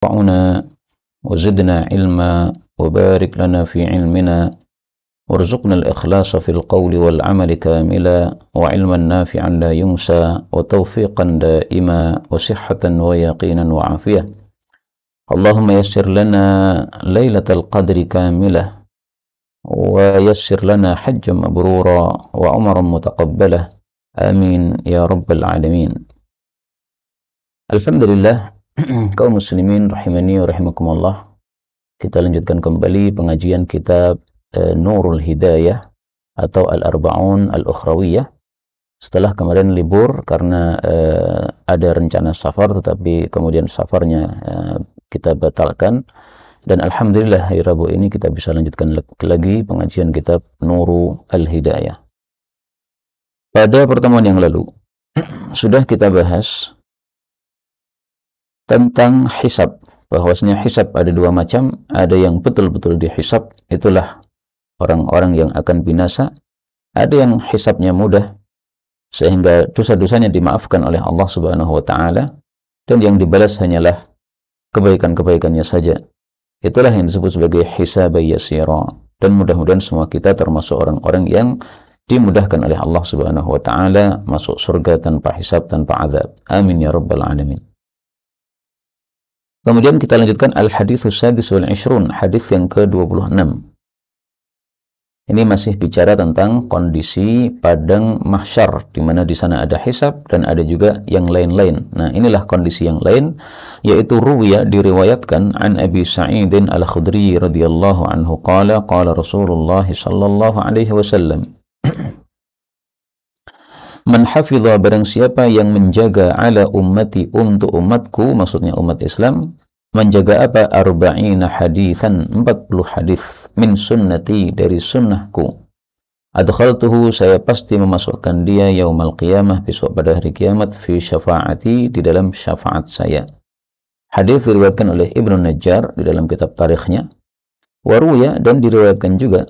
وانفعنا وزدنا علما وبارك لنا في علمنا وارزقنا الإخلاص في القول والعمل كاملا وعلما نافعا لا ينسى وتوفيقا دائما وصحة ويقينا وعافية. اللهم يسر لنا ليلة القدر كاملة ويسر لنا حجا مبرورا وعمرا متقبلا آمين يا رب العالمين. Alhamdulillah, kaum muslimin rahimani wa rahimakumullah. Kita lanjutkan kembali pengajian kitab Nurul Hidayah atau Al-Arba'un Al-Ukhrawiyah. Setelah kemarin libur karena ada rencana safar, tetapi kemudian safarnya kita batalkan, dan alhamdulillah hari Rabu ini kita bisa lanjutkan lagi pengajian kitab Nurul Hidayah. Pada pertemuan yang lalu sudah kita bahas tentang hisab, bahwasanya hisab ada dua macam, ada yang betul-betul dihisab, itulah orang-orang yang akan binasa, ada yang hisabnya mudah sehingga dosa-dosanya dimaafkan oleh Allah Subhanahu wa taala, dan yang dibalas hanyalah kebaikan-kebaikannya saja. Itulah yang disebut sebagai hisab yasira, dan mudah-mudahan semua kita termasuk orang-orang yang dimudahkan oleh Allah Subhanahu wa taala masuk surga tanpa hisab, tanpa azab. Amin ya rabbal alamin. Kemudian kita lanjutkan al-haditsus sadis wal 20, hadis yang ke-26. Ini masih bicara tentang kondisi padang mahsyar, di mana di sana ada hisab dan ada juga yang lain-lain. Nah, inilah kondisi yang lain, yaitu ruwiya, diriwayatkan an Abi Sa'idin Al-Khudri radhiyallahu anhu qala qala Rasulullah sallallahu alaihi wasallam, man hafidha, barang siapa yang menjaga ala ummati, untuk umatku, maksudnya umat Islam, menjaga apa? Arba'ina hadithan, 40 hadis, min sunnati, dari sunnahku, adkhaltuhu, saya pasti memasukkan dia yaumal qiyamah, besok pada hari kiamat, fi syafaati, di dalam syafaat saya. Hadis diriwayatkan oleh Ibnu Najjar di dalam kitab tarikhnya, waruya, dan diriwayatkan juga,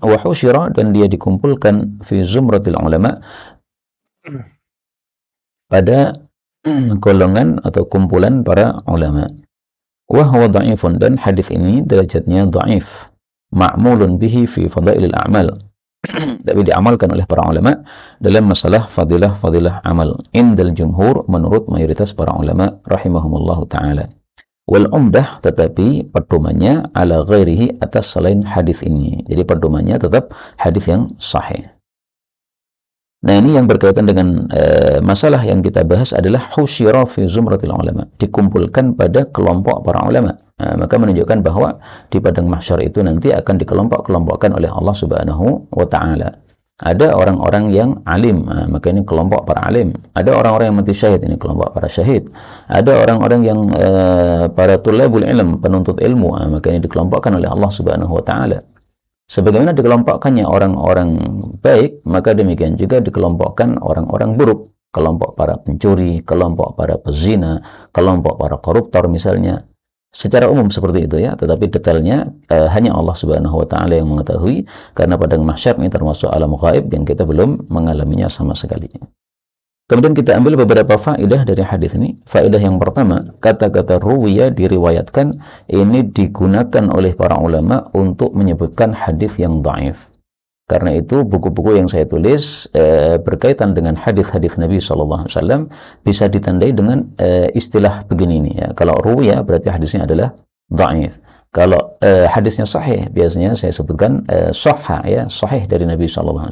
wa husyira, dan dia dikumpulkan, fi zumratil ulama, pada golongan atau kumpulan para ulama. Wa huwa dha'ifun, dan hadis ini derajatnya dhaif, ma'mulun bihi fi fadailil a'mal, tapi diamalkan oleh para ulama dalam masalah fadilah amal, indal jumhur, menurut mayoritas para ulama rahimahumullahu taala. Wal umdah, tetapi pedomannya ala ghairihi, atas selain hadis ini. Jadi pedomannya tetap hadis yang sahih. Nah, ini yang berkaitan dengan masalah yang kita bahas adalah husyira fi zumratil ulama, dikumpulkan pada kelompok para ulama. Maka menunjukkan bahwa di padang mahsyar itu nanti akan dikelompok-kelompokkan oleh Allah Subhanahu wa taala. Ada orang-orang yang alim, maka ini kelompok para alim. Ada orang-orang yang mati syahid, ini kelompok para syahid. Ada orang-orang yang para tulabul ilm, penuntut ilmu, maka ini dikelompokkan oleh Allah Subhanahu wa taala. Sebagaimana dikelompokkannya orang-orang baik, maka demikian juga dikelompokkan orang-orang buruk, kelompok para pencuri, kelompok para pezina, kelompok para koruptor misalnya. Secara umum seperti itu ya, tetapi detailnya hanya Allah Subhanahu wa taala yang mengetahui, karena padang mahsyar ini termasuk alam ghaib yang kita belum mengalaminya sama sekali. Kemudian kita ambil beberapa faedah dari hadis ini. Faedah yang pertama, kata-kata ruwiya, diriwayatkan, ini digunakan oleh para ulama untuk menyebutkan hadis yang dhaif. Karena itu buku-buku yang saya tulis berkaitan dengan hadis-hadis Nabi SAW bisa ditandai dengan istilah begini nih ya. Kalau ruwiya berarti hadisnya adalah dhaif. Kalau hadisnya sahih, biasanya saya sebutkan sahha, ya, sahih dari Nabi SAW,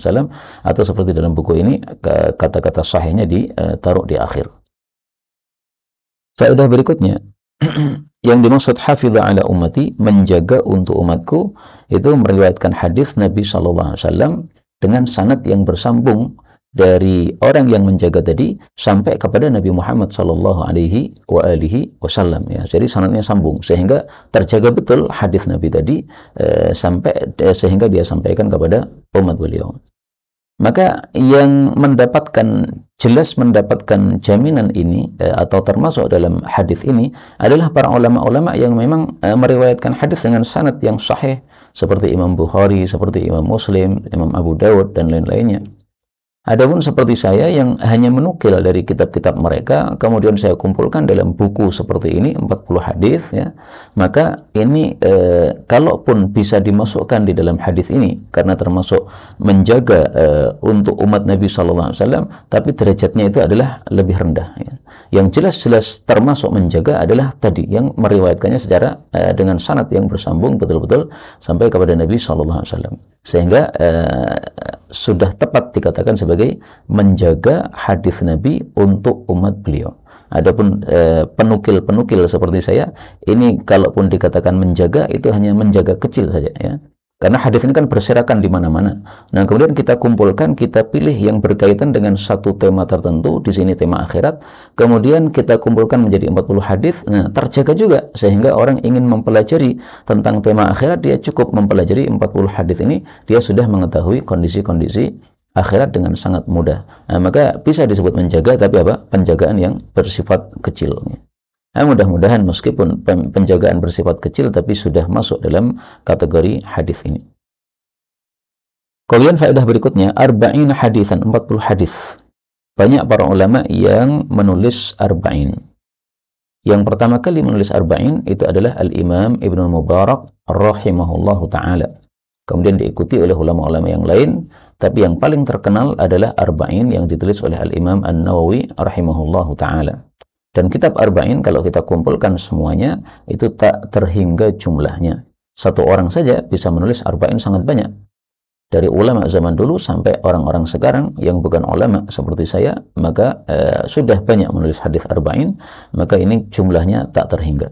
atau seperti dalam buku ini kata-kata sahihnya ditaruh di akhir. Faedah berikutnya, yang dimaksud hafidha ala ummati, menjaga untuk umatku, itu meriwayatkan hadis Nabi SAW dengan sanad yang bersambung dari orang yang menjaga tadi sampai kepada Nabi Muhammad sallallahu alaihi wasallam ya. Jadi sanadnya sambung sehingga terjaga betul hadis Nabi tadi sehingga dia sampaikan kepada umat beliau. Maka yang jelas mendapatkan jaminan ini atau termasuk dalam hadis ini adalah para ulama-ulama yang memang meriwayatkan hadis dengan sanad yang sahih, seperti Imam Bukhari, seperti Imam Muslim, Imam Abu Dawud dan lain-lainnya. Adapun seperti saya yang hanya menukil dari kitab-kitab mereka, kemudian saya kumpulkan dalam buku seperti ini, 40 hadis, ya, maka ini kalaupun bisa dimasukkan di dalam hadis ini, karena termasuk menjaga untuk umat Nabi SAW, tapi derajatnya itu adalah lebih rendah. Ya. Yang jelas-jelas termasuk menjaga adalah tadi, yang meriwayatkannya secara dengan sanad yang bersambung betul-betul sampai kepada Nabi SAW. Sehingga sudah tepat dikatakan sebagai menjaga hadis Nabi untuk umat beliau. Adapun penukil-penukil seperti saya, ini kalaupun dikatakan menjaga, itu hanya menjaga kecil saja, ya. Karena hadis ini kan berserakan di mana-mana. Nah, kemudian kita kumpulkan, kita pilih yang berkaitan dengan satu tema tertentu, di sini tema akhirat, kemudian kita kumpulkan menjadi 40 hadis. Nah, terjaga juga sehingga orang ingin mempelajari tentang tema akhirat, dia cukup mempelajari 40 hadis ini, dia sudah mengetahui kondisi-kondisi akhirat dengan sangat mudah. Nah, maka bisa disebut menjaga, tapi apa? Penjagaan yang bersifat kecil. Nah, mudah-mudahan meskipun penjagaan bersifat kecil, tapi sudah masuk dalam kategori hadis ini. Kemudian faedah berikutnya, arba'in hadisan, 40 hadis. Banyak para ulama yang menulis arba'in. Yang pertama kali menulis arba'in itu adalah Al-Imam Ibnu Mubarak rahimahullahu ta'ala. Kemudian diikuti oleh ulama-ulama yang lain, tapi yang paling terkenal adalah arba'in yang ditulis oleh Al-Imam An-Nawawi rahimahullahu ta'ala. Dan kitab arba'in kalau kita kumpulkan semuanya, itu tak terhingga jumlahnya. Satu orang saja bisa menulis arba'in sangat banyak. Dari ulama zaman dulu sampai orang-orang sekarang yang bukan ulama seperti saya, maka sudah banyak menulis hadis arba'in, maka ini jumlahnya tak terhingga.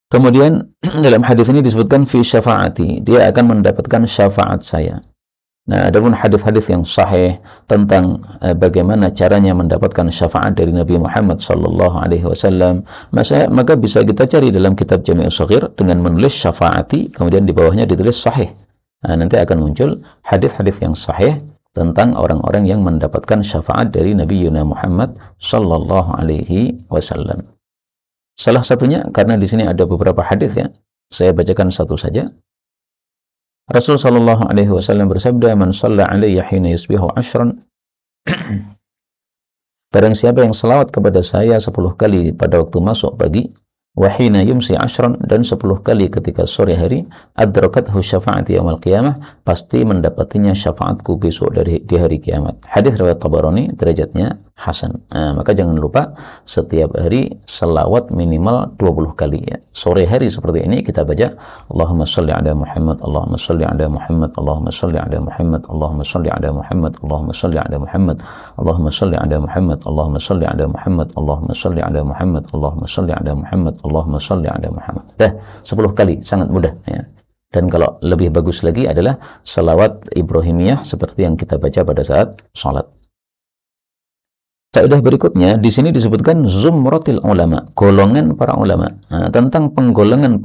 Kemudian dalam hadis ini disebutkan fi syafaati, dia akan mendapatkan syafaat saya. Nah, adapun hadis-hadis yang sahih tentang bagaimana caranya mendapatkan syafaat dari Nabi Muhammad SAW, maka bisa kita cari dalam kitab Jami'us Shaghir dengan menulis syafaati, kemudian di bawahnya ditulis sahih. Nah, nanti akan muncul hadis-hadis yang sahih tentang orang-orang yang mendapatkan syafaat dari Nabi Muhammad SAW. Salah satunya, karena di sini ada beberapa hadis, ya, saya bacakan satu saja. Rasul sallallahu alaihi wasallam bersabda, "Man shalla alayya hina yusbihu 'ashran." Barang siapa yang selawat kepada saya 10 kali pada waktu masuk pagi, wa hina yumsi 'ashran, dan 10 kali ketika sore hari, adrakathu syafa'ati yaumil qiyamah, pasti mendapatinya syafaatku besok di hari kiamat. Hadis riwayat Tabarani, derajatnya hasan. Nah, maka jangan lupa setiap hari selawat minimal 20 kali, ya. Sore hari seperti ini kita baca Allahumma shalli ala Muhammad, Allahumma shalli ala Muhammad, Allahumma shalli ala Muhammad, Allahumma shalli ala Muhammad, Allahumma shalli ala Muhammad, Allahumma shalli ala Muhammad, Allahumma shalli ala Muhammad, Allahumma shalli ala Muhammad, Allahumma shalli ala Muhammad, Allahumma shalli ala Muhammad. Dah 10 kali, sangat mudah, ya. Dan kalau lebih bagus lagi adalah salawat Ibrahimiyah seperti yang kita baca pada saat sholat. Faedah berikutnya, di sini disebutkan zumratil ulama, golongan para ulama. Nah, tentang penggolongan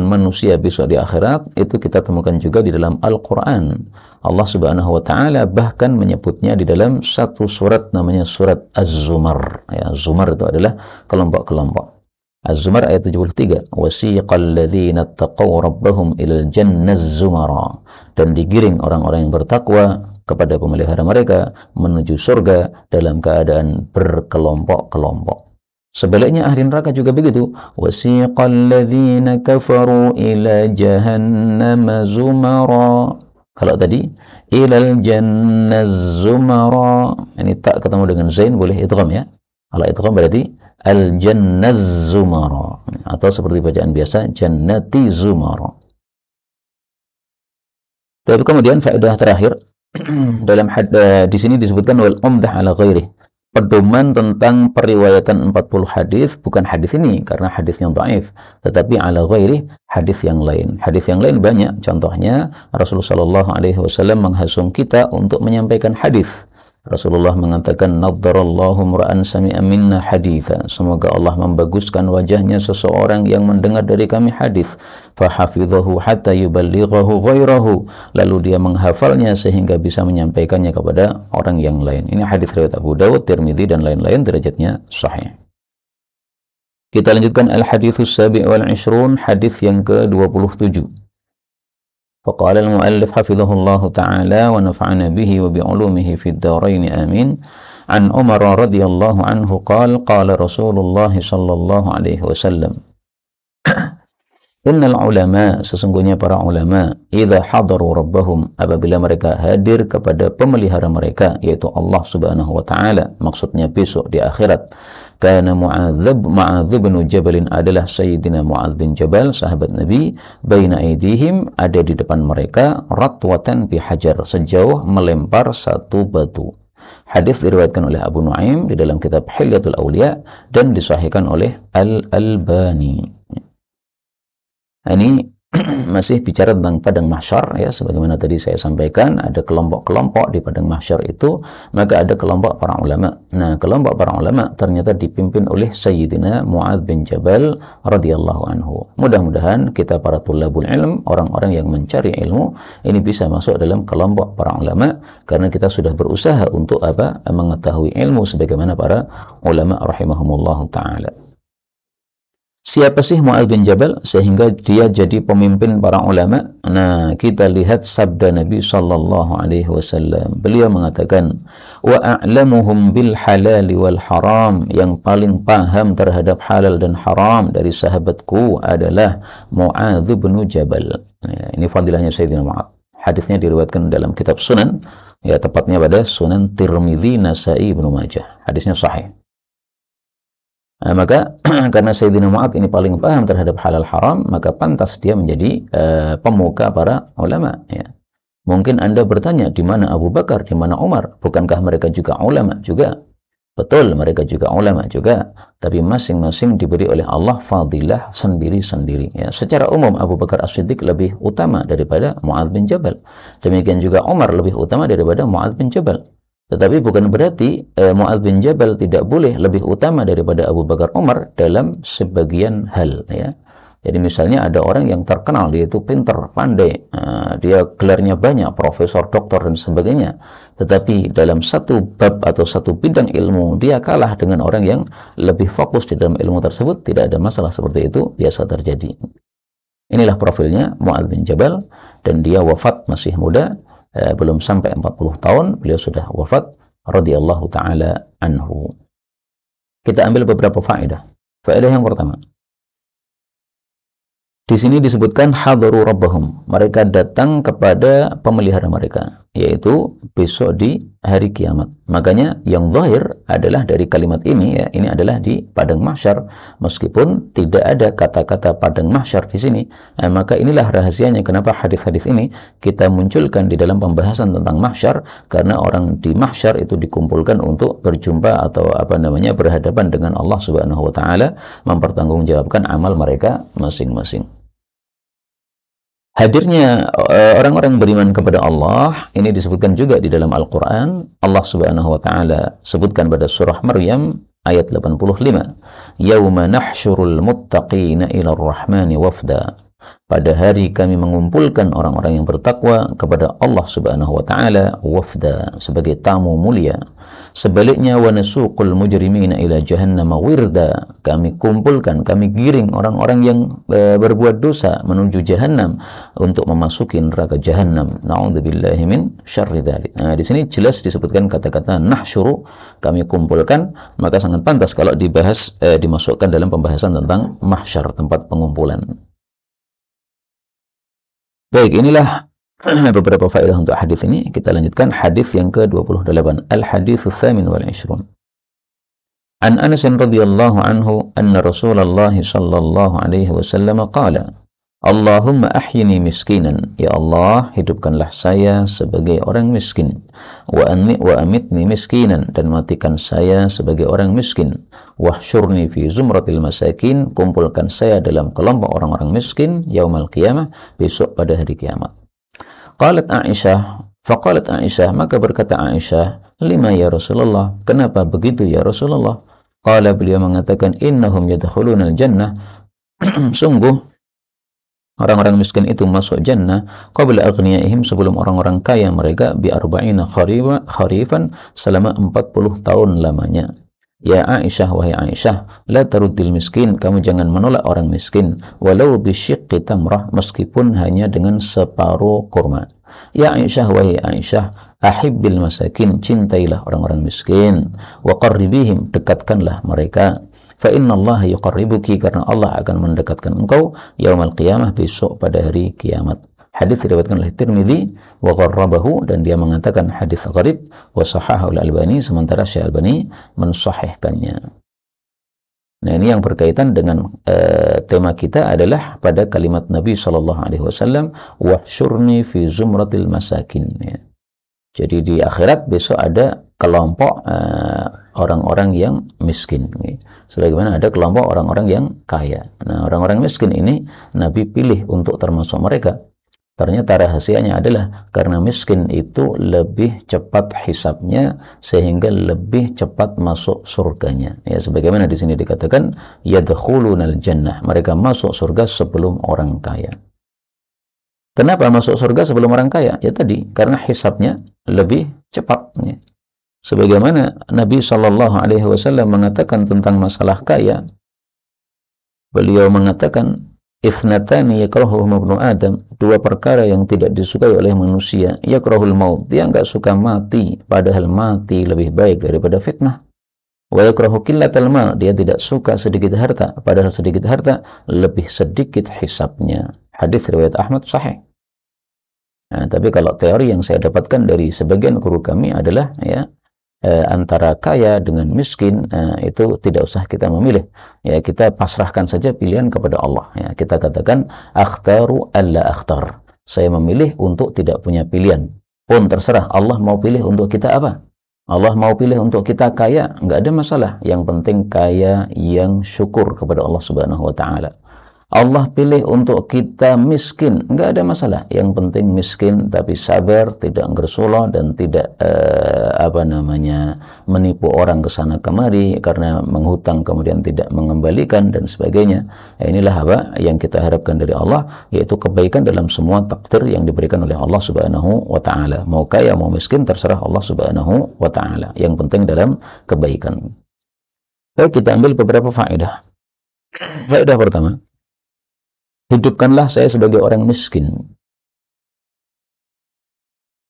manusia besok di akhirat, itu kita temukan juga di dalam Al-Quran. Allah Subhanahu wa Ta'ala bahkan menyebutnya di dalam satu surat, namanya surat Az-Zumar. Ya, Zumar itu adalah kelompok-kelompok. Az-Zumar ayat 73, wasiqal ladzina taqaw rabbahum ilal jannaz zumara, dan digiring orang-orang yang bertakwa kepada pemelihara mereka menuju surga dalam keadaan berkelompok-kelompok. Sebaliknya ahli neraka juga begitu, wasiqal ladzina kafaru ila jahannam zumara. Kalau tadi ilal jannaz zumara, ini tak ketemu dengan zain, boleh idgham, ya. Kalau idgham berarti al-jannaz zumara, atau seperti bacaan biasa jannati zumara. Tapi kemudian faedah terakhir dalam di sini disebutkan wal umdah ala ghairi, pedoman tentang periwayatan 40 hadis, bukan hadis ini karena hadisnya dhaif, tetapi ala ghairi, hadis yang lain. Hadis yang lain banyak. Contohnya Rasulullah sallallahu alaihi wasallam menghasung kita untuk menyampaikan hadis. Rasulullah mengatakan, naddarallahu mra'an sami'a minna haditha, semoga Allah membaguskan wajahnya seseorang yang mendengar dari kami hadis, fahafidhahu hatta yuballighahu ghairahu, lalu dia menghafalnya sehingga bisa menyampaikannya kepada orang yang lain. Ini hadis riwayat Abu Dawud, Tirmidzi dan lain-lain, derajatnya sahih. Kita lanjutkan al-haditsus sabi' wal 20, hadis yang ke-27. فقال المؤلف حفظه الله تعالى ونفعنا به وبعلومه في الدارين آمين عن عمر رضي الله عنه قال قال رسول الله صلى الله عليه وسلم Innal ulama, sesungguhnya para ulama, idza hadaru rabbahum, apabila mereka hadir kepada pemelihara mereka, yaitu Allah Subhanahu wa taala, maksudnya besok di akhirat. Kana Mu'adz bin Jabal adalah Sayyidina Mu'adz bin Jabal, sahabat Nabi, baina aidihim, ada di depan mereka, ratwatan bi hajar, sejauh melempar satu batu. Hadis diriwayatkan oleh Abu Nuaim di dalam kitab Hilyatul Auliya dan disahihkan oleh Al-Albani. Ini masih bicara tentang padang mahsyar, ya, sebagaimana tadi saya sampaikan, ada kelompok-kelompok di padang mahsyar itu, maka ada kelompok para ulama. Nah, kelompok para ulama ternyata dipimpin oleh Sayyidina Mu'adz bin Jabal radhiyallahu anhu. Mudah-mudahan kita para tulabul ilm, orang-orang yang mencari ilmu, ini bisa masuk dalam kelompok para ulama, karena kita sudah berusaha untuk mengetahui ilmu sebagaimana para ulama rahimahumullah ta'ala. Siapa sih Mu'adz bin Jabal sehingga dia jadi pemimpin para ulama? Nah, kita lihat sabda Nabi sallallahu alaihi wasallam. Beliau mengatakan, "Wa a'lamuhum bil halal wal haram." Yang paling paham terhadap halal dan haram dari sahabatku adalah Mu'adz bin Jabal. Ya, ini fadilahnya Sayyidina Mu'adz. Hadisnya diriwayatkan dalam kitab Sunan, ya tepatnya pada Sunan Tirmidzi, Nasa'i, Ibnu Majah. Hadisnya sahih. Nah, maka karena Sayyidina Mu'adz ini paling paham terhadap halal haram, maka pantas dia menjadi pemuka para ulama, ya. Mungkin Anda bertanya, di mana Abu Bakar, di mana Umar? Bukankah mereka juga ulama juga? Betul, mereka juga ulama juga, tapi masing-masing diberi oleh Allah fadilah sendiri-sendiri, ya. Secara umum Abu Bakar As-Siddiq lebih utama daripada Mu'adz bin Jabal. Demikian juga Umar lebih utama daripada Mu'adz bin Jabal. Tetapi bukan berarti Mu'adz bin Jabal tidak boleh lebih utama daripada Abu Bakar Umar dalam sebagian hal, ya. Jadi misalnya ada orang yang terkenal, dia itu pintar, pandai, dia gelarnya banyak, profesor, doktor, dan sebagainya. Tetapi dalam satu bab atau satu bidang ilmu, dia kalah dengan orang yang lebih fokus di dalam ilmu tersebut. Tidak ada masalah seperti itu, biasa terjadi. Inilah profilnya Mu'adz bin Jabal, dan dia wafat masih muda. Belum sampai 40 tahun beliau sudah wafat radhiyallahu taala anhu. Kita ambil beberapa faedah. Faedah yang pertama, di sini disebutkan hadaru rabbahum, mereka datang kepada pemelihara mereka, yaitu besok di hari kiamat. Makanya yang zahir adalah dari kalimat ini, ya, ini adalah di padang mahsyar, meskipun tidak ada kata-kata padang mahsyar di sini. Maka inilah rahasianya kenapa hadis-hadis ini kita munculkan di dalam pembahasan tentang mahsyar, karena orang di mahsyar itu dikumpulkan untuk berjumpa atau berhadapan dengan Allah Subhanahu wa taala, mempertanggungjawabkan amal mereka masing-masing. Hadirnya orang-orang beriman kepada Allah ini disebutkan juga di dalam Al-Quran. Allah Subhanahu wa ta'ala sebutkan pada surah Maryam ayat 85, yauma nahsyurul muttaqina ila ar-rahmani wafda. Pada hari kami mengumpulkan orang-orang yang bertakwa kepada Allah Subhanahu wa ta'ala wafda, sebagai tamu mulia. Sebaliknya, wa nasuqul mujrimina ila jahannam wirda, kami kumpulkan, kami giring orang-orang yang berbuat dosa menuju jahannam untuk memasuki neraka jahannam. Na'udzubillahi min syarri dzalik. Nah, di sini jelas disebutkan kata-kata nahsyuru, kami kumpulkan, maka sangat pantas kalau dibahas dimasukkan dalam pembahasan tentang mahsyar, tempat pengumpulan. Baik, inilah beberapa faedah untuk hadis ini. Kita lanjutkan hadis yang ke-28. Al-hadits ats-tsamin wal 'ishrun. An Anas radhiyallahu anhu anna Rasulullah sallallahu alaihi wasallam qala, Allahumma ahyini miskinan, ya Allah, hidupkanlah saya sebagai orang miskin, wa amitni miskinan, dan matikan saya sebagai orang miskin, wahsyurni fi zumratil masakin, kumpulkan saya dalam kelompok orang-orang miskin yaumal qiyamah, besok pada hari kiamat. Qalat Aisyah, maka berkata Aisyah, lima ya Rasulullah, kenapa begitu ya Rasulullah? Qala, beliau mengatakan, innahum yadkhuluna al-jannah, sungguh orang-orang miskin itu masuk jannah qabla aghniyaihim, sebelum orang-orang kaya mereka, bi arba'ina kharifan, selama 40 tahun lamanya. Ya Aisyah, wahai Aisyah, la taruddil miskin, kamu jangan menolak orang miskin, walau bisyiqqi tamrah, meskipun hanya dengan separuh kurma. Ya Aisyah, wahai Aisyah, ahibbil masakin, cintailah orang-orang miskin, wa qarribihim, dekatkanlah mereka. Fa innallaha yuqarribuki, karena Allah akan mendekatkan engkau yaumul qiyamah, besok pada hari kiamat. Hadis diriwayatkan oleh Tirmidzi wa gharrabahu, dan dia mengatakan hadis gharib, wa sahahahu al-Albani, sementara Syekh Albani mensahihkannya. Nah, ini yang berkaitan dengan tema kita adalah pada kalimat Nabi sallallahu alaihi wasallam, wahsyurni fi zumratil masakin, ya. Jadi di akhirat besok ada kelompok orang-orang yang miskin, ya. Sebagaimana ada kelompok orang-orang yang kaya. Nah, orang-orang miskin ini Nabi pilih untuk termasuk mereka. Ternyata rahasianya adalah karena miskin itu lebih cepat hisabnya, sehingga lebih cepat masuk surganya. Ya, sebagaimana di sini dikatakan yadkhulunal jannah, mereka masuk surga sebelum orang kaya. Kenapa masuk surga sebelum orang kaya? Ya tadi, karena hisabnya lebih cepat. Ya. Sebagaimana Nabi Shallallahu Alaihi Wasallam mengatakan tentang masalah kaya, beliau mengatakan, Ithnatani yakrahuhuma ibnu Adam, dua perkara yang tidak disukai oleh manusia. Yakrahul maut, dia enggak suka mati, padahal mati lebih baik daripada fitnah. Wa yakrahu qillatal mal, dia tidak suka sedikit harta, padahal sedikit harta lebih sedikit hisabnya. Hadis riwayat Ahmad sahih. Nah, tapi kalau teori yang saya dapatkan dari sebagian guru kami adalah ya, antara kaya dengan miskin, itu tidak usah kita memilih, ya, kita pasrahkan saja pilihan kepada Allah, ya. Kita katakan akhtaru alla akhtar, saya memilih untuk tidak punya pilihan, pun terserah Allah mau pilih untuk kita apa. Allah mau pilih untuk kita kaya, nggak ada masalah, yang penting kaya yang syukur kepada Allah Subhanahu wa taala. Allah pilih untuk kita miskin, enggak ada masalah. Yang penting miskin tapi sabar, tidak ngersuloh, dan tidak menipu orang ke sana kemari karena menghutang kemudian tidak mengembalikan dan sebagainya. Inilah apa yang kita harapkan dari Allah, yaitu kebaikan dalam semua takdir yang diberikan oleh Allah Subhanahu wa taala. Mau kaya mau miskin terserah Allah Subhanahu wa taala. Yang penting dalam kebaikan. Baik, kita ambil beberapa faedah. Faedah pertama, hidupkanlah saya sebagai orang miskin.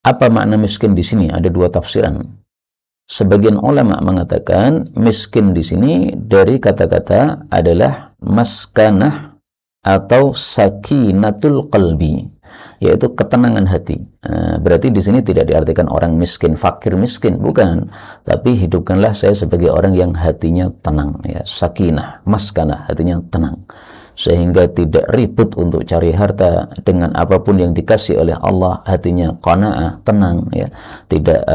Apa makna miskin di sini? Ada dua tafsiran. Sebagian ulama mengatakan miskin di sini dari kata-kata adalah maskanah atau sakinatul qalbi, yaitu ketenangan hati. Berarti di sini tidak diartikan orang miskin, fakir miskin, bukan. Tapi hidupkanlah saya sebagai orang yang hatinya tenang, ya, sakinah, maskanah, hatinya tenang, sehingga tidak ribut untuk cari harta, dengan apapun yang dikasih oleh Allah hatinya qanaah, tenang, ya. Tidak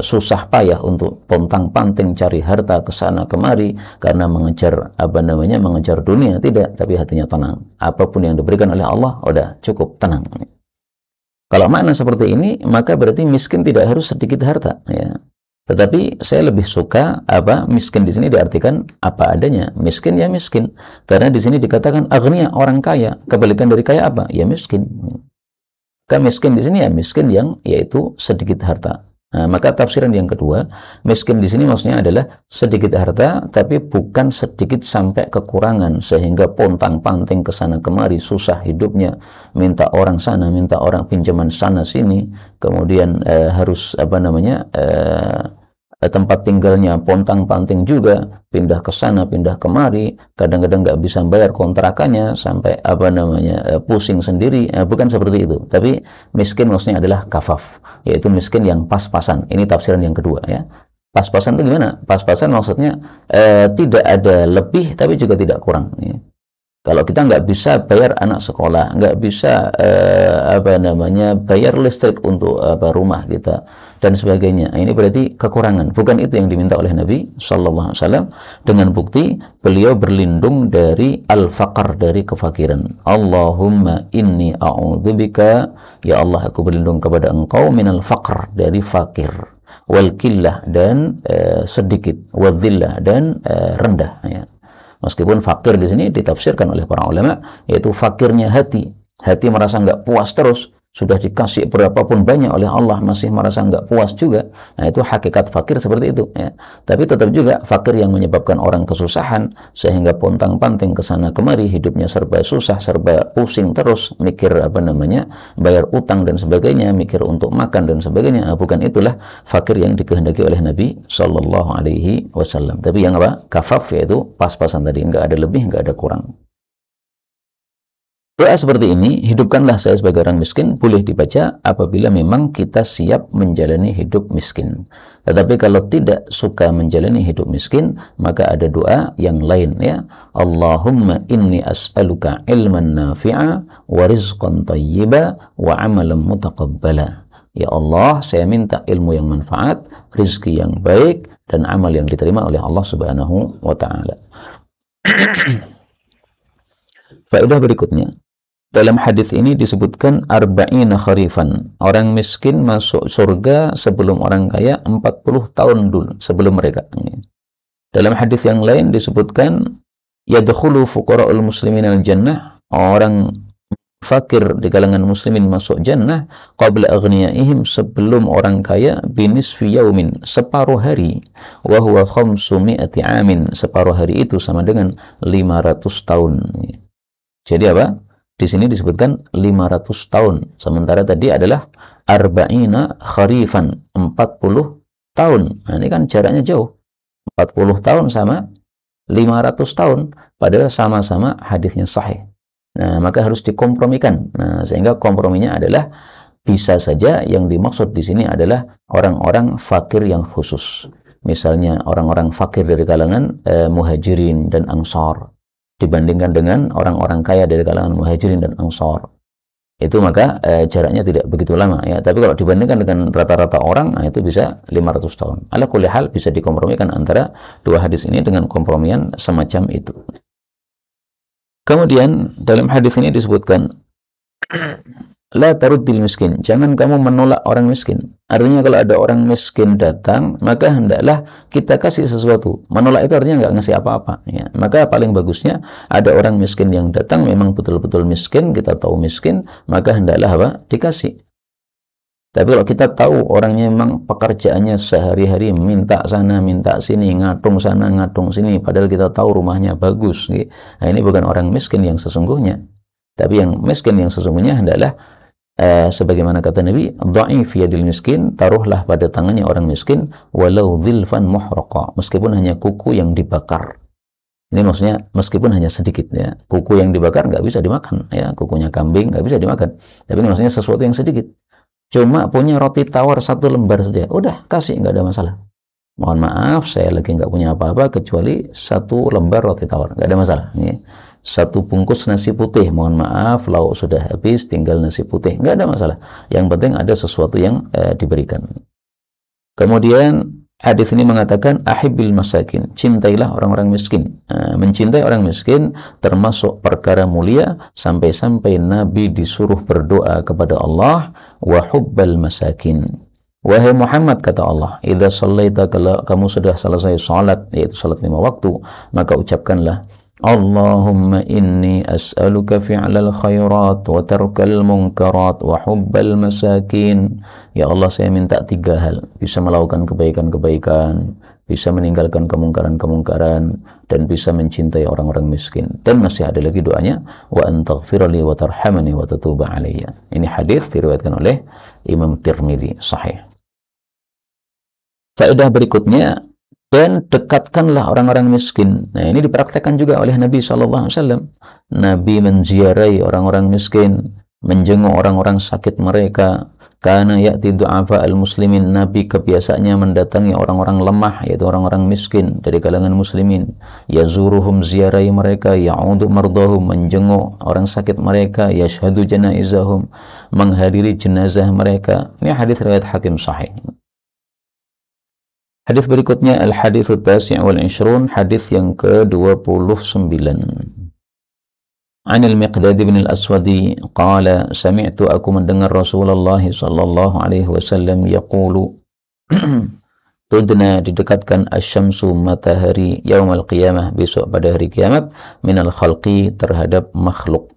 susah payah untuk pontang-panting cari harta ke sana kemari karena mengejar mengejar dunia, tidak, tapi hatinya tenang. Apapun yang diberikan oleh Allah udah cukup tenang. Kalau makna seperti ini, maka berarti miskin tidak harus sedikit harta, ya. Tetapi saya lebih suka miskin di sini diartikan apa adanya. Miskin ya miskin, karena di sini dikatakan aghnia, orang kaya. Kebalikan dari kaya apa? Ya miskin. Kan miskin di sini ya miskin yang yaitu sedikit harta. Nah, maka tafsiran yang kedua, miskin di sini maksudnya adalah sedikit harta, tapi bukan sedikit sampai kekurangan sehingga pontang-panting ke sana kemari, susah hidupnya, minta orang sana, minta orang pinjaman sana sini, kemudian harus tempat tinggalnya pontang-panting juga, pindah ke sana, pindah kemari, kadang-kadang nggak bisa bayar kontrakannya sampai pusing sendiri. Bukan seperti itu. Tapi miskin maksudnya adalah kafaf, yaitu miskin yang pas-pasan. Ini tafsiran yang kedua, ya. Pas-pasan itu gimana? Pas-pasan maksudnya tidak ada lebih tapi juga tidak kurang, ya. Kalau kita nggak bisa bayar anak sekolah, nggak bisa bayar listrik untuk rumah kita dan sebagainya, ini berarti kekurangan. Bukan itu yang diminta oleh Nabi Sallallahu Alaihi Wasallam. Dengan bukti beliau berlindung dari al-faqr, dari kefakiran. Allahumma inni a'udzubika, ya Allah aku berlindung kepada engkau, minal faqr, dari fakir, wal killah, dan sedikit, wal dhillah, dan rendah, ya. Meskipun fakir di sini ditafsirkan oleh para ulama yaitu fakirnya hati. Hati merasa nggak puas terus, sudah dikasih berapapun banyak oleh Allah masih merasa nggak puas juga. Nah, itu hakikat fakir seperti itu ya. Tapi tetap juga fakir yang menyebabkan orang kesusahan sehingga pontang-panting ke sana kemari, hidupnya serba susah, serba pusing terus, mikir bayar utang dan sebagainya, mikir untuk makan dan sebagainya. Nah, bukan itulah fakir yang dikehendaki oleh Nabi Shallallahu Alaihi Wasallam. Tapi yang kafaf, yaitu pas-pasan tadi, nggak ada lebih, nggak ada kurang. Doa seperti ini, hidupkanlah saya sebagai orang miskin, boleh dibaca apabila memang kita siap menjalani hidup miskin. Tetapi kalau tidak suka menjalani hidup miskin, maka ada doa yang lain ya. Allahumma inni as'aluka ilman nafi'a wa rizqan tayyiba wa amalan mutaqabbala. Ya Allah, saya minta ilmu yang manfaat, rizki yang baik, dan amal yang diterima oleh Allah Subhanahu wa ta'ala. Faedah berikutnya, dalam hadis ini disebutkan arba'ina kharifan. Orang miskin masuk surga sebelum orang kaya 40 tahun dulu sebelum mereka. Dalam hadis yang lain disebutkan yadkhulu fuqara'ul muslimin al-jannah. Orang fakir di kalangan muslimin masuk jannah qabla aghniyaihim, sebelum orang kaya, binisfi yaumin, separuh hari, wa huwa 500 amin, separuh hari itu sama dengan 500 tahun. Jadi apa? Di sini disebutkan 500 tahun. Sementara tadi adalah arba'ina kharifan, 40 tahun. Nah, ini kan jaraknya jauh. 40 tahun sama 500 tahun. Padahal sama-sama hadisnya sahih. Nah, maka harus dikompromikan. Nah, sehingga komprominya adalah bisa saja yang dimaksud di sini adalah orang-orang fakir yang khusus. Misalnya orang-orang fakir dari kalangan muhajirin dan ansar, dibandingkan dengan orang-orang kaya dari kalangan muhajirin dan ansar. Itu maka jaraknya tidak begitu lama ya. Tapi kalau dibandingkan dengan rata-rata orang, nah, itu bisa 500 tahun. Ala kulli hal bisa dikompromikan antara dua hadis ini dengan kompromian semacam itu. Kemudian dalam hadis ini disebutkan la taruddil miskin, jangan kamu menolak orang miskin. Artinya kalau ada orang miskin datang, maka hendaklah kita kasih sesuatu. Menolak itu artinya nggak ngasih apa-apa ya. Maka paling bagusnya ada orang miskin yang datang memang betul-betul miskin, kita tahu miskin, maka hendaklah apa? Dikasih. Tapi kalau kita tahu orangnya memang pekerjaannya sehari-hari minta sana, minta sini, ngatung sana, ngatung sini, padahal kita tahu rumahnya bagus. Nah, ini bukan orang miskin yang sesungguhnya. Tapi yang miskin yang sesungguhnya hendaklah sebagaimana kata Nabi, dha'if yadil miskin, taruhlah pada tangannya orang miskin walau dhilfan muhraqa, meskipun hanya kuku yang dibakar. Ini maksudnya meskipun hanya sedikit ya. Kuku yang dibakar nggak bisa dimakan ya, kukunya kambing nggak bisa dimakan. Tapi ini maksudnya sesuatu yang sedikit. Cuma punya roti tawar 1 lembar saja, udah kasih, nggak ada masalah. Mohon maaf, saya lagi nggak punya apa-apa kecuali 1 lembar roti tawar, nggak ada masalah. 1 bungkus nasi putih, mohon maaf, lauk sudah habis, tinggal nasi putih, nggak ada masalah. Yang penting ada sesuatu yang diberikan. Kemudian hadis ini mengatakan ahibbil masakin, cintailah orang-orang miskin. Mencintai orang miskin termasuk perkara mulia, sampai-sampai Nabi disuruh berdoa kepada Allah, wa hubbal masakin. Wahai Muhammad, kata Allah, idza shallaita, kalau kamu sudah selesai salat, yaitu salat 5 waktu, maka ucapkanlah Allahumma inni as'aluka fi'lal khairat wa tarkal munkarat wa hubbal masakin. Ya Allah, saya minta 3 hal, bisa melakukan kebaikan-kebaikan, bisa meninggalkan kemungkaran-kemungkaran, dan bisa mencintai orang-orang miskin. Dan masih ada lagi doanya, wa antaghfirli wa tarhamani wa tatuba alayya. Ini hadis diriwayatkan oleh Imam Tirmidzi, sahih. Faedah berikutnya, dan dekatkanlah orang-orang miskin. Nah, ini dipraktekkan juga oleh Nabi SAW. Nabi menziarahi orang-orang miskin, menjenguk orang-orang sakit mereka. Karena ya'ti du'afa al-muslimin, Nabi kebiasaannya mendatangi orang-orang lemah, yaitu orang-orang miskin dari kalangan muslimin. Yazuruhum, ziarahi mereka, ya'udu mardahum, menjenguk orang sakit mereka, yashhadu janaizahum, menghadiri jenazah mereka. Ini hadis riwayat Hakim sahih. Hadis berikutnya al-hadits at-tasi' wal 20, hadis yang ke-29. An al-Miqdad bin al-Aswadi qala sami'tu, aku mendengar Rasulullah sallallahu alaihi wasallam yaqulu tudna, didekatkan asy-syamsu, matahari, yaumul qiyamah, besok pada hari kiamat, minal khalqi, terhadap makhluk.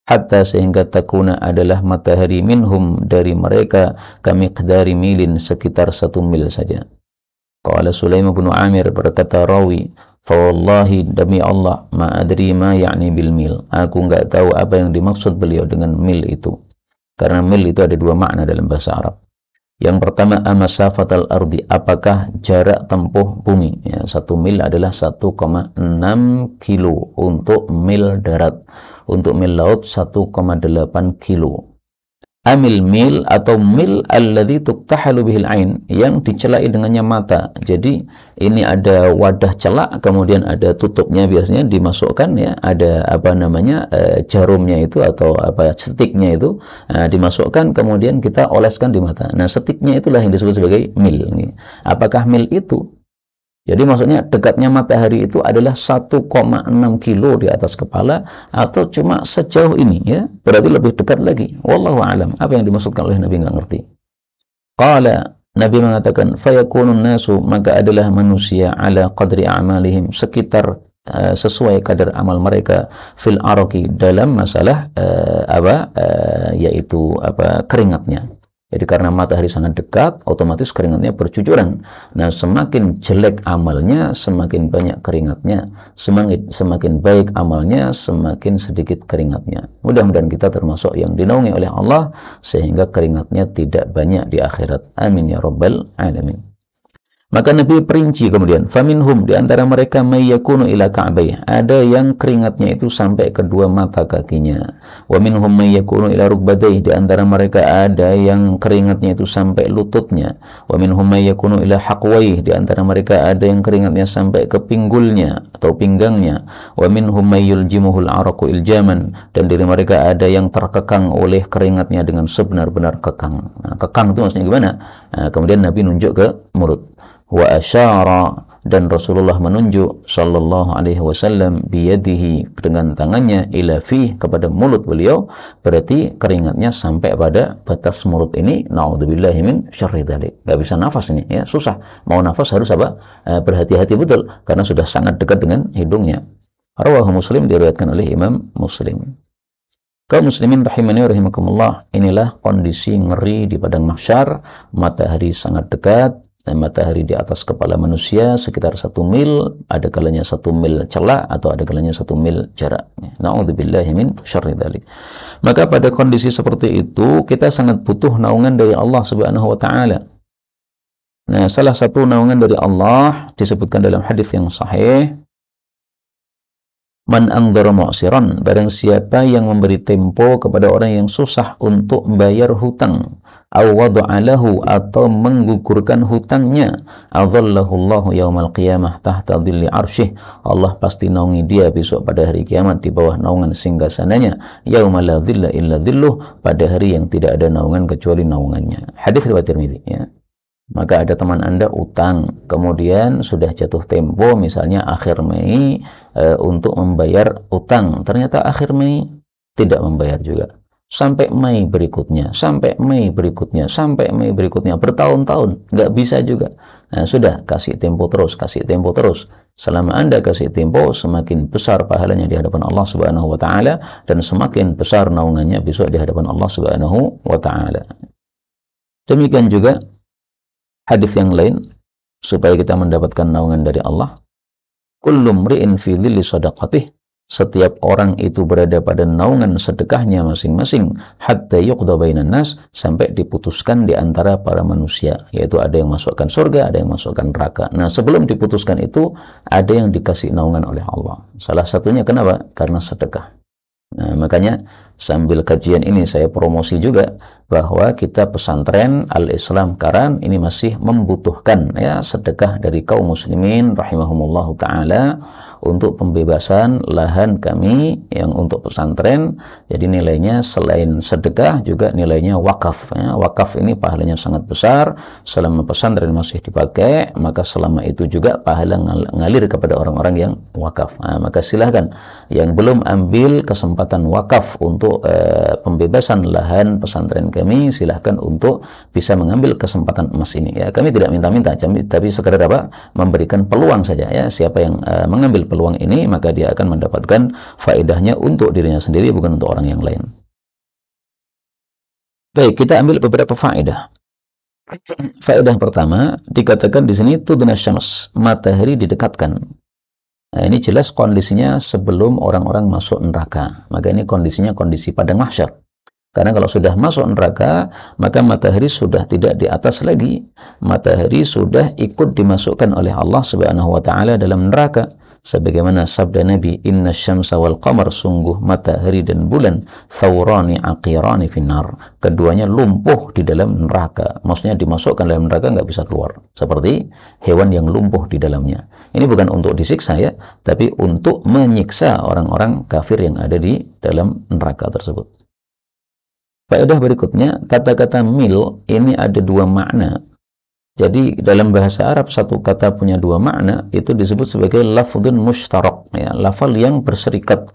hatta sehingga takuna adalah matahari minhum dari mereka kamiqdari milin sekitar 1 mil saja. Qala Sulaim bin Amir, berkata rawi, fawallahi demi Allah, ma adri ma ya'ni bil mil, aku enggak tahu apa yang dimaksud beliau dengan mil itu, karena mil itu ada 2 makna dalam bahasa Arab. Yang pertama, amasafatal ardi, apakah jarak tempuh bumi, ya, 1 mil adalah 1,6 kilo untuk mil darat, untuk mil laut 1,8 kilo. Amil mil atau mil alladzi tuktahalu bihil ain, yang dicelai dengannya mata. Jadi ini ada wadah celak, kemudian ada tutupnya, biasanya dimasukkan, ya, ada apa namanya jarumnya itu atau apa stiknya itu dimasukkan, kemudian kita oleskan di mata. Nah, stiknya itulah yang disebut sebagai mil. Apakah mil itu? Jadi maksudnya dekatnya matahari itu adalah 1,6 kilo di atas kepala, atau cuma sejauh ini, ya, berarti lebih dekat lagi. Wallahu a'lam. Apa yang dimaksudkan oleh Nabi nggak ngerti. Qala, Nabi mengatakan, fayakunun nasu, maka adalah manusia ala qadri a'malihim, sekitar sesuai kadar amal mereka, fil araqi, dalam masalah yaitu keringatnya. Jadi karena matahari sangat dekat, otomatis keringatnya bercucuran. Nah, semakin jelek amalnya, semakin banyak keringatnya. Semakin baik amalnya, semakin sedikit keringatnya. Mudah-mudahan kita termasuk yang dinaungi oleh Allah, sehingga keringatnya tidak banyak di akhirat. Amin ya rabbal alamin. Maka Nabi perinci kemudian, faminhum, di antara mereka may yakunu ila ka'bayh, ada yang keringatnya itu sampai kedua mata kakinya. Wa minhum may yakunu ila rukbatayh, di antara mereka ada yang keringatnya itu sampai lututnya. Wa minhum may yakunu ila haqwayh, di antara mereka ada yang keringatnya sampai ke pinggulnya atau pinggangnya. Wa minhum may yuljimuhul araqu iljaman, dan dari mereka ada yang terkekang oleh keringatnya dengan sebenar-benar kekang. Nah, kekang itu maksudnya gimana? Nah, kemudian Nabi nunjuk ke mulut. Wa asyara, dan Rasulullah menunjuk sallallahu alaihi wasallam biyadihi, dengan tangannya, ila fi, kepada mulut beliau, berarti keringatnya sampai pada batas mulut ini. Naudzubillahi min syarri dzalik. Enggak bisa nafas ini, ya, susah. Mau nafas harus berhati-hati betul, karena sudah sangat dekat dengan hidungnya. Rawahu Muslim, diriwayatkan oleh Imam Muslim. Kaum muslimin rahimani wa rahimakumullah, inilah kondisi ngeri di padang mahsyar. Matahari sangat dekat, dan matahari di atas kepala manusia sekitar 1 mil, ada kalanya 1 mil celak, atau ada kalanya 1 mil jarak. Na'udzubillahi min syarri dzalik. Maka pada kondisi seperti itu, kita sangat butuh naungan dari Allah Subhanahu wa taala. Nah, salah satu naungan dari Allah disebutkan dalam hadis yang sahih, man andzara mu'siran, barang siapa yang memberi tempo kepada orang yang susah untuk membayar hutang, aw wada'alahu, atau menggugurkan hutangnya, adzallahu Allahu yaumal qiyamah tahta dhilli arsyih, Allah pasti naungi dia besok pada hari kiamat di bawah naungan singgasananya, yauma la dhilla illa dhilluh, pada hari yang tidak ada naungan kecuali naungannya. Hadis riwayat Tirmidzi, ya. Maka ada teman Anda utang, kemudian sudah jatuh tempo, misalnya akhir Mei untuk membayar utang, ternyata akhir Mei tidak membayar juga. Sampai Mei berikutnya, sampai Mei berikutnya, sampai Mei berikutnya, bertahun-tahun, nggak bisa juga. Nah, sudah, kasih tempo terus, kasih tempo terus. Selama Anda kasih tempo, semakin besar pahalanya di hadapan Allah Subhanahu wa taala, dan semakin besar naungannya besok di hadapan Allah Subhanahu wa taala. Demikian juga hadis yang lain, supaya kita mendapatkan naungan dari Allah. Kullu mri'in fi dhilli shadaqatih, setiap orang itu berada pada naungan sedekahnya masing-masing, hatta yuqda bainan nas, sampai diputuskan di antara para manusia, yaitu ada yang masukkan surga, ada yang masukkan neraka. Nah, sebelum diputuskan itu ada yang dikasih naungan oleh Allah. Salah satunya kenapa? Karena sedekah. Nah, makanya sambil kajian ini saya promosi juga bahwa kita pesantren Al-Islam Karan ini masih membutuhkan, ya, sedekah dari kaum muslimin rahimahumullahu taala untuk pembebasan lahan kami yang untuk pesantren. Jadi nilainya selain sedekah juga nilainya wakaf, ya. Wakaf ini pahalanya sangat besar. Selama pesantren masih dipakai, maka selama itu juga pahala ngalir kepada orang-orang yang wakaf. Nah, maka silahkan yang belum ambil kesempatan wakaf untuk pembebasan lahan pesantren kami, silahkan untuk bisa mengambil kesempatan emas ini, ya. Kami tidak minta-minta, tapi sekedar memberikan peluang saja, ya. Siapa yang mengambil peluang peluang ini, maka dia akan mendapatkan faedahnya untuk dirinya sendiri, bukan untuk orang yang lain. Baik, kita ambil beberapa faedah. Faedah pertama, dikatakan di sini tudna syams, matahari didekatkan. Nah, ini jelas kondisinya sebelum orang-orang masuk neraka. Maka ini kondisinya kondisi padang mahsyar. Karena kalau sudah masuk neraka, maka matahari sudah tidak di atas lagi. Matahari sudah ikut dimasukkan oleh Allah Subhanahu wa taala dalam neraka. Sebagaimana sabda Nabi, "Inna syamsa wal qamar", sungguh matahari dan bulan, thawrani aqirani finnar, keduanya lumpuh di dalam neraka. Maksudnya dimasukkan dalam neraka, nggak bisa keluar. Seperti hewan yang lumpuh di dalamnya. Ini bukan untuk disiksa ya, tapi untuk menyiksa orang-orang kafir yang ada di dalam neraka tersebut. Faedah berikutnya, kata-kata mil ini ada dua makna. Jadi dalam bahasa Arab satu kata punya dua makna, itu disebut sebagai lafdzun mushtarak, ya, lafal yang berserikat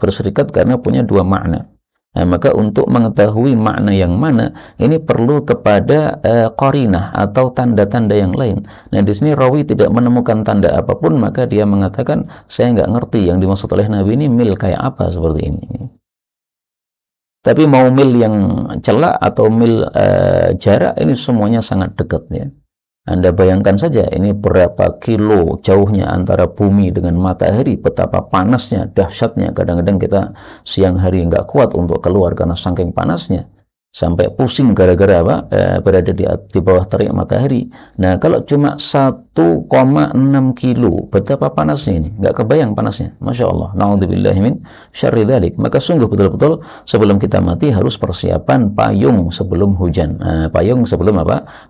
karena punya dua makna. Nah, maka untuk mengetahui makna yang mana, ini perlu kepada qarinah atau tanda-tanda yang lain. Nah, di sini rawi tidak menemukan tanda apapun, maka dia mengatakan, saya nggak ngerti yang dimaksud oleh Nabi ini mil kayak apa seperti ini. Tapi mau mil yang celak atau mil jarak, ini semuanya sangat dekat ya. Anda bayangkan saja ini berapa kilo jauhnya antara bumi dengan matahari, betapa panasnya, dahsyatnya. Kadang-kadang kita siang hari nggak kuat untuk keluar karena saking panasnya. Sampai pusing gara-gara berada di bawah terik matahari. Nah, kalau cuma 1,6 kilo, betapa panasnya ini. Nggak kebayang panasnya. Masya Allah. Na'udzubillahi min syarri dzalik. Maka sungguh betul-betul sebelum kita mati harus persiapan payung sebelum hujan. Payung sebelum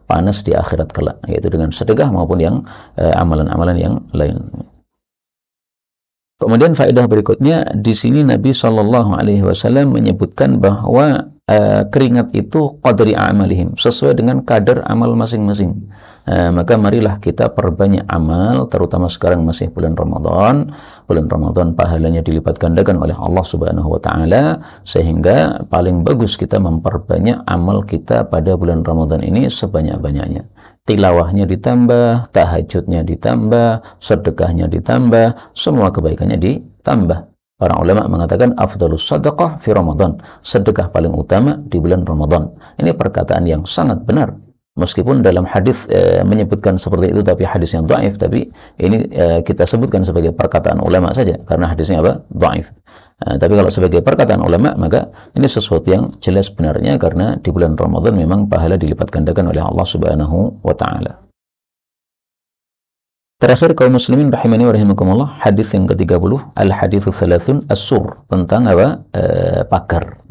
panas di akhirat kelak. Yaitu dengan sedekah maupun yang amalan-amalan yang lain. Kemudian faedah berikutnya, di sini Nabi Shallallahu Alaihi Wasallam menyebutkan bahwa keringat itu qadri amalihim, sesuai dengan kadar amal masing-masing. Maka marilah kita perbanyak amal, terutama sekarang masih bulan Ramadan. Bulan Ramadan pahalanya dilipat gandakan oleh Allah Subhanahu wa taala, sehingga paling bagus kita memperbanyak amal kita pada bulan Ramadan ini sebanyak-banyaknya. Tilawahnya ditambah, tahajudnya ditambah, sedekahnya ditambah, semua kebaikannya ditambah. Para ulama mengatakan afdhalus sadaqah fi Ramadan, sedekah paling utama di bulan Ramadan. Ini perkataan yang sangat benar. Meskipun dalam hadis menyebutkan seperti itu, tapi hadis yang dhaif, tapi ini kita sebutkan sebagai perkataan ulama saja karena hadisnya dhaif. Tapi kalau sebagai perkataan ulama, maka ini sesuatu yang jelas benarnya, karena di bulan Ramadan memang pahala dilipat gandakan oleh Allah Subhanahu wa taala. Terakhir kaum muslimin rahimani wa rahimakumullah, hadis yang ke-30, al-haditsu thalathun as-sur, tentang pagar.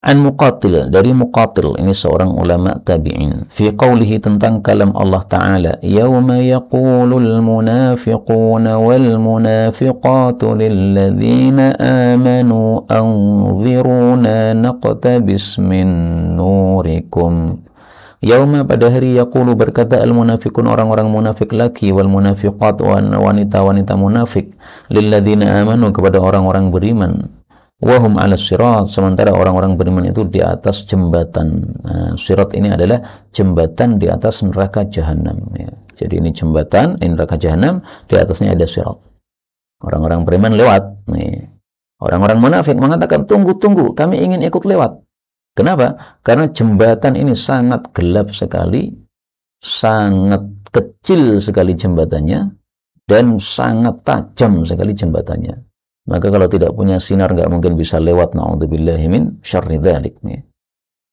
An Muqatil, dari Muqatil, ini seorang ulama tabi'in, fi qawlihi, tentang kalam Allah Ta'ala, yawma yaqulul munafiquna wal munafiqatu lilladzina amanu anziruna naqtabis min nurikum. Yauma, pada hari, yaqulu, berkata al-munafiqun, orang-orang munafik laki, wal munafiqat, wanita-wanita munafik, lilladzina amanu, kepada orang-orang beriman, wahum ala sirat, sementara orang-orang beriman itu di atas jembatan. Sirat ini adalah jembatan di atas neraka jahanam ya. Jadi ini jembatan, ini neraka jahanam, di atasnya ada sirat. Orang-orang beriman lewat nih. Orang-orang munafik mengatakan, tunggu, kami ingin ikut lewat. Kenapa? Karena jembatan ini sangat gelap sekali, sangat kecil sekali jembatannya, dan sangat tajam sekali jembatannya. Maka kalau tidak punya sinar, nggak mungkin bisa lewat. Na'udzubillahi min syarri dzalik.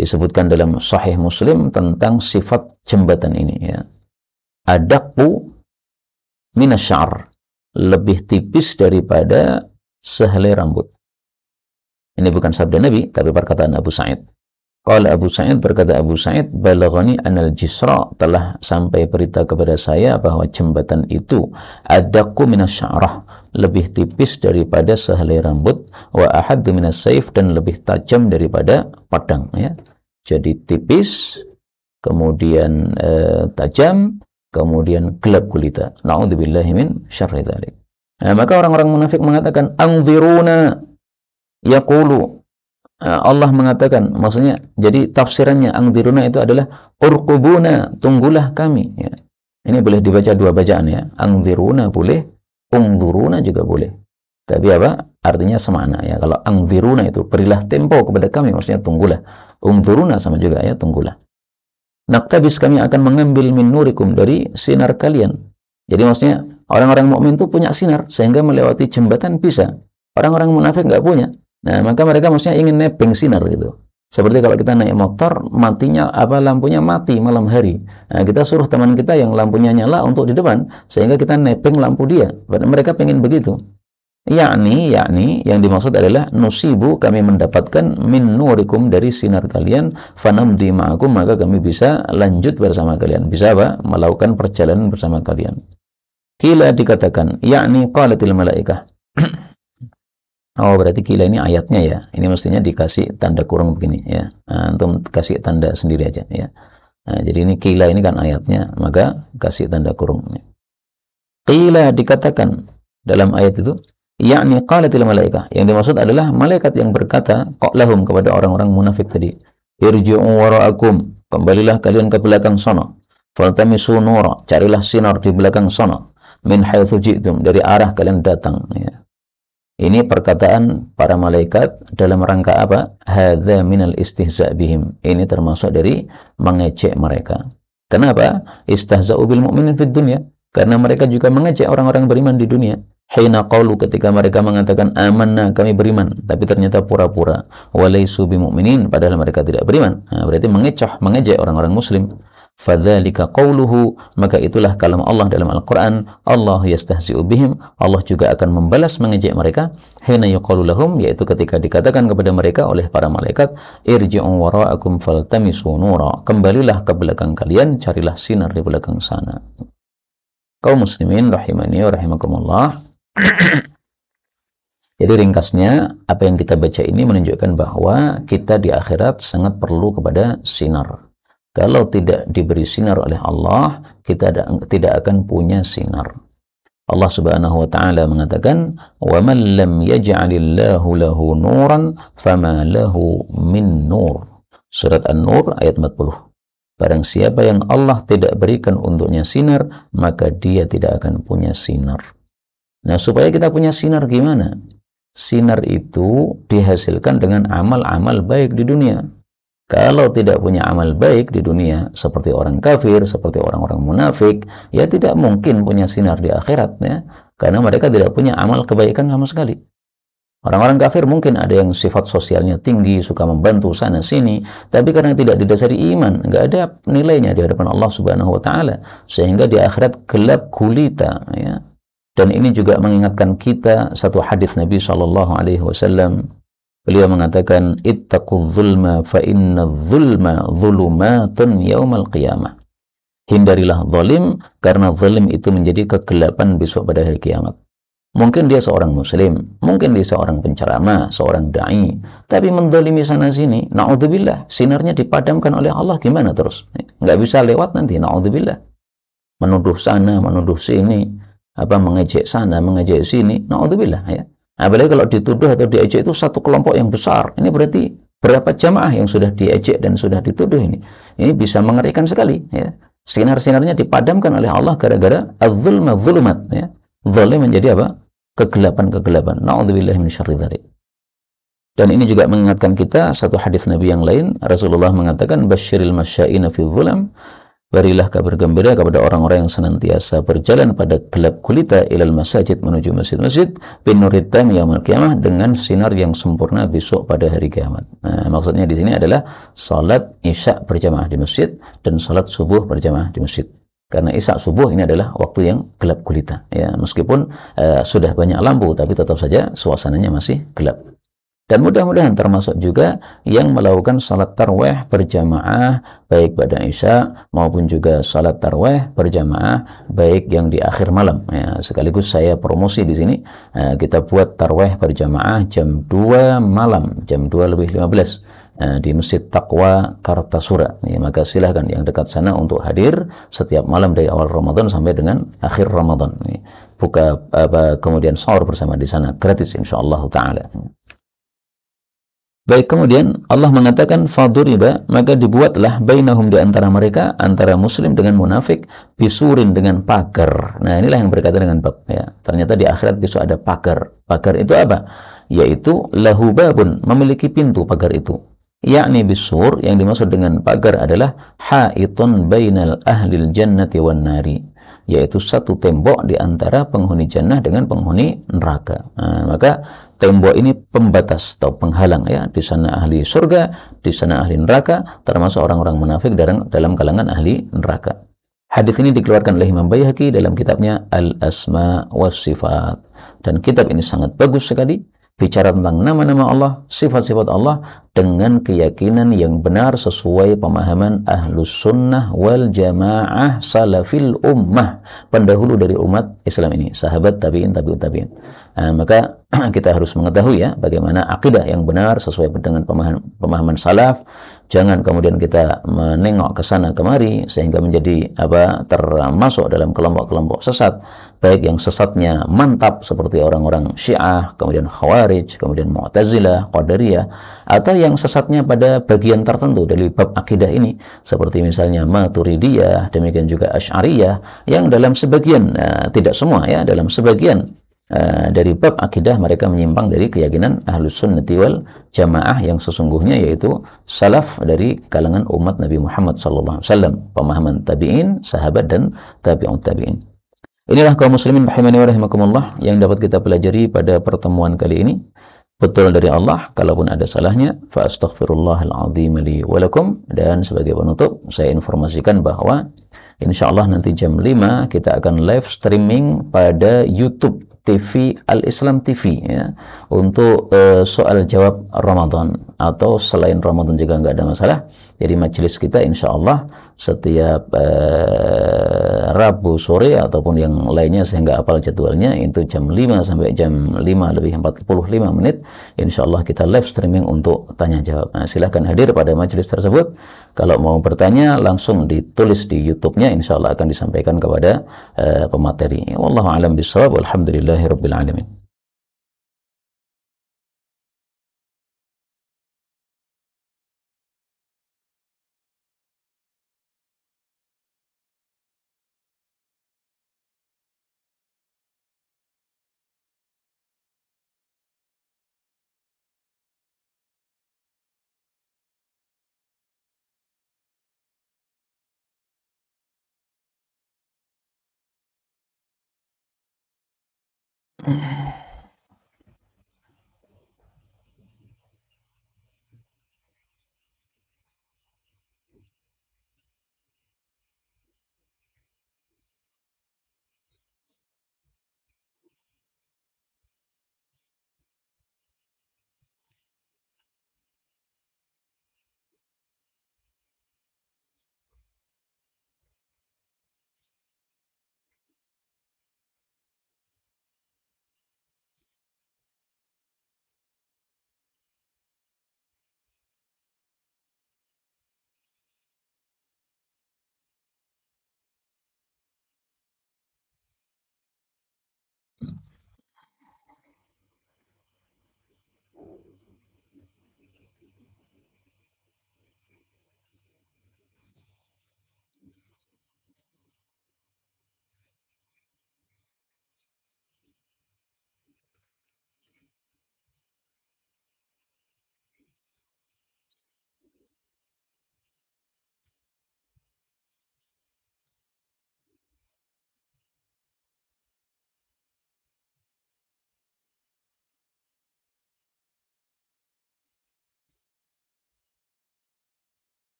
Disebutkan dalam Sahih Muslim tentang sifat jembatan ini ya. Adaqqu minasy'ar, lebih tipis daripada sehelai rambut. Ini bukan sabda Nabi, tapi perkataan Abu Sa'id. Qala Abu Sa'id, berkata Abu Sa'id, balaghani anal jisra, telah sampai berita kepada saya bahwa jembatan itu adaqqu minasy'arah, lebih tipis daripada sehelai rambut, wa ahaddu minas saif, dan lebih tajam daripada pedang ya. Jadi tipis, kemudian tajam, kemudian gelap gulita. Na'udzubillahi min syarri dzalik. Maka orang-orang munafik mengatakan, anziruna, yaqulu, Allah mengatakan, maksudnya, jadi tafsirannya anziruna itu adalah urqubuna, tunggulah kami ya. Ini boleh dibaca dua bacaan ya. Anziruna boleh, ungduruna juga boleh. Tapi apa? Artinya semakna ya. Kalau angziruna itu berilah tempo kepada kami, maksudnya tunggulah. Ungduruna sama juga ya, tunggulah. Naktabis, kami akan mengambil min nurikum, dari sinar kalian. Jadi maksudnya orang-orang mukmin itu punya sinar sehingga melewati jembatan bisa. Orang-orang munafik nggak punya. Nah, maka mereka maksudnya ingin nebeng sinar gitu. Seperti kalau kita naik motor, matinya lampunya mati malam hari. Nah, kita suruh teman kita yang lampunya nyala untuk di depan sehingga kita nebeng lampu dia. Mereka pengen begitu. Yakni yang dimaksud adalah nusibu, kami mendapatkan min nurikum, dari sinar kalian, fanamdi ma'akum, maka kami bisa lanjut bersama kalian, bisa apa? Melakukan perjalanan bersama kalian. Kila dikatakan, yakni qalatil malaikah. Oh, berarti kila ini ayatnya ya. Ini mestinya dikasih tanda kurung begini ya. Antum kasih tanda sendiri aja ya. Jadi ini kila ini kan ayatnya, maka kasih tanda kurung. Kila dikatakan dalam ayat itu, yakni qalatil malaikah, yang dimaksud adalah malaikat yang berkata lahum, kepada orang-orang munafik tadi, irji'u wara'akum, kembalilah kalian ke belakang sono, faltamisu nura, carilah sinar di belakang sono, min haitsu ji'tum, dari arah kalian datang ya. Ini perkataan para malaikat dalam rangka apa? Hadza minal istihza' bihim, ini termasuk dari mengejek mereka. Kenapa? Istahza'u bil mu'minin fid dunya, karena mereka juga mengejek orang-orang beriman di dunia. Hina qalu, ketika mereka mengatakan amanna, kami beriman, tapi ternyata pura-pura. Walaisu bimu'minin, padahal mereka tidak beriman. Nah, berarti mengejek orang-orang muslim. Fadzalika qauluhu, maka itulah kalam Allah dalam Al-Qur'an, Allah yastahzi'u bihim, Allah juga akan membalas mengejek mereka. Hina yuqalu lahum, yaitu ketika dikatakan kepada mereka oleh para malaikat, irji'u wara'akum faltamisu nura, kembalilah ke belakang kalian, carilah sinar di belakang sana. Kaum muslimin rahimani wa rahimakumullah. Jadi ringkasnya, apa yang kita baca ini menunjukkan bahwa kita di akhirat sangat perlu kepada sinar. Kalau tidak diberi sinar oleh Allah, kita tidak akan punya sinar. Allah Subhanahu wa taala mengatakan, "Wa man lam yaj'alillahu lahu nuran fama lahu min nur." Surat An-Nur ayat 40. Barang siapa yang Allah tidak berikan untuknya sinar, maka dia tidak akan punya sinar. Nah, supaya kita punya sinar gimana? Sinar itu dihasilkan dengan amal-amal baik di dunia. Kalau tidak punya amal baik di dunia, seperti orang kafir, seperti orang-orang munafik, ya tidak mungkin punya sinar di akhirat ya, karena mereka tidak punya amal kebaikan sama sekali. Orang-orang kafir mungkin ada yang sifat sosialnya tinggi, suka membantu sana sini, tapi karena tidak didasari iman, nggak ada nilainya di hadapan Allah Subhanahu wa taala, sehingga di akhirat gelap gulita ya. Dan ini juga mengingatkan kita satu hadis Nabi sallallahu alaihi wasallam. Beliau mengatakan, ittaqudz zulma fa innadz zulma dzulumatun yaumal qiyamah. Hindarilah zalim, karena zalim itu menjadi kegelapan besok pada hari kiamat. Mungkin dia seorang muslim, mungkin dia seorang penceramah, seorang dai, tapi mendolimi sana sini, na'udzubillah, sinarnya dipadamkan oleh Allah, gimana terus? Nggak bisa lewat nanti, na'udzubillah. Menuduh sana, menuduh sini, mengejek sana, mengejek sini, na'udzubillah ya. Apalagi kalau dituduh atau diejek itu satu kelompok yang besar, ini berarti berapa jamaah yang sudah diejek dan sudah dituduh ini. Ini bisa mengerikan sekali ya. Sinar-sinarnya dipadamkan oleh Allah gara-gara az-zulma dzulumat ya. Zalim menjadi apa? Kegelapan-kegelapan. Na'udzubillahi min syarri dzalik. Dan ini juga mengingatkan kita satu hadis Nabi yang lain. Rasulullah mengatakan, basyiril masya'ina fi dzulam, berilah kabar gembira kepada orang-orang yang senantiasa berjalan pada gelap gulita ilal masajid, menuju masjid-masjid, bin nurid tam yaumil qiyamah, dengan sinar yang sempurna besok pada hari kiamat. Nah, maksudnya di sini adalah salat isya berjamaah di masjid dan salat subuh berjamaah di masjid. Karena isya subuh ini adalah waktu yang gelap gulita ya, meskipun sudah banyak lampu, tapi tetap saja suasananya masih gelap. Dan mudah-mudahan termasuk juga yang melakukan salat tarawih berjamaah baik pada isya maupun juga salat tarawih berjamaah baik yang di akhir malam ya. Sekaligus saya promosi di sini, kita buat tarawih berjamaah jam 2 malam, jam 2:15 di Masjid Taqwa Kartasura ya. Maka silahkan yang dekat sana untuk hadir setiap malam dari awal Ramadan sampai dengan akhir Ramadan ya. Buka kemudian sahur bersama di sana gratis insyaallah taala. Baik, kemudian Allah mengatakan faduriba, maka dibuatlah bainahum, di antara mereka, antara muslim dengan munafik, bisurin, dengan pagar. Nah, inilah yang berkaitan dengan bab ya. Ternyata di akhirat besok ada pagar. Pagar itu apa? Yaitu lahu babun, memiliki pintu pagar itu. Yakni bisur, yang dimaksud dengan pagar adalah haitun bainal ahlil jannati wan nari, yaitu satu tembok di antara penghuni jannah dengan penghuni neraka. Nah, maka tembok ini pembatas atau penghalang ya. Di sana ahli surga, di sana ahli neraka, termasuk orang-orang munafik dalam kalangan ahli neraka. Hadis ini dikeluarkan oleh Imam Baihaqi dalam kitabnya Al-Asma was Sifat. Dan kitab ini sangat bagus sekali, bicara tentang nama-nama Allah, sifat-sifat Allah dengan keyakinan yang benar sesuai pemahaman Ahlus Sunnah wal Jamaah Salafil Ummah, pendahulu dari umat Islam ini, sahabat, tabi'in, tabi'ut tabi'in. Maka kita harus mengetahui ya bagaimana akidah yang benar sesuai dengan pemahaman salaf. Jangan kemudian kita menengok ke sana kemari sehingga menjadi termasuk dalam kelompok-kelompok sesat, baik yang sesatnya mantap seperti orang-orang Syiah, kemudian Khawarij, kemudian Mu'tazilah, Qadariyah, atau yang sesatnya pada bagian tertentu dari bab akidah ini seperti misalnya Maturidiyah, demikian juga Asy'ariyah, yang dalam sebagian, tidak semua ya, dalam sebagian dari bab akidah mereka menyimpang dari keyakinan Ahlus Sunnati wal Jamaah yang sesungguhnya, yaitu salaf dari kalangan umat Nabi Muhammad SAW, pemahaman tabi'in, sahabat, dan tabi'ut tabi'in. Inilah kaum muslimin rahimani wa rahimakumullah yang dapat kita pelajari pada pertemuan kali ini. Betul dari Allah, kalaupun ada salahnya, fa astaghfirullahal azim li wa lakum. Dan sebagai penutup, saya informasikan bahwa insyaallah nanti jam 5 kita akan live streaming pada YouTube TV Al-Islam TV ya, untuk soal jawab Ramadan, atau selain Ramadan juga nggak ada masalah. Jadi majelis kita insyaallah setiap Rabu sore ataupun yang lainnya, sehingga apal jadwalnya, itu jam 5 sampai jam 5 lebih 45 menit insyaallah kita live streaming untuk tanya jawab. Nah, silahkan hadir pada majelis tersebut. Kalau mau bertanya langsung ditulis di YouTube-nya, insyaallah akan disampaikan kepada pemateri. Wallahu a'lam bishawab. Walhamdulillahirabbil alamin.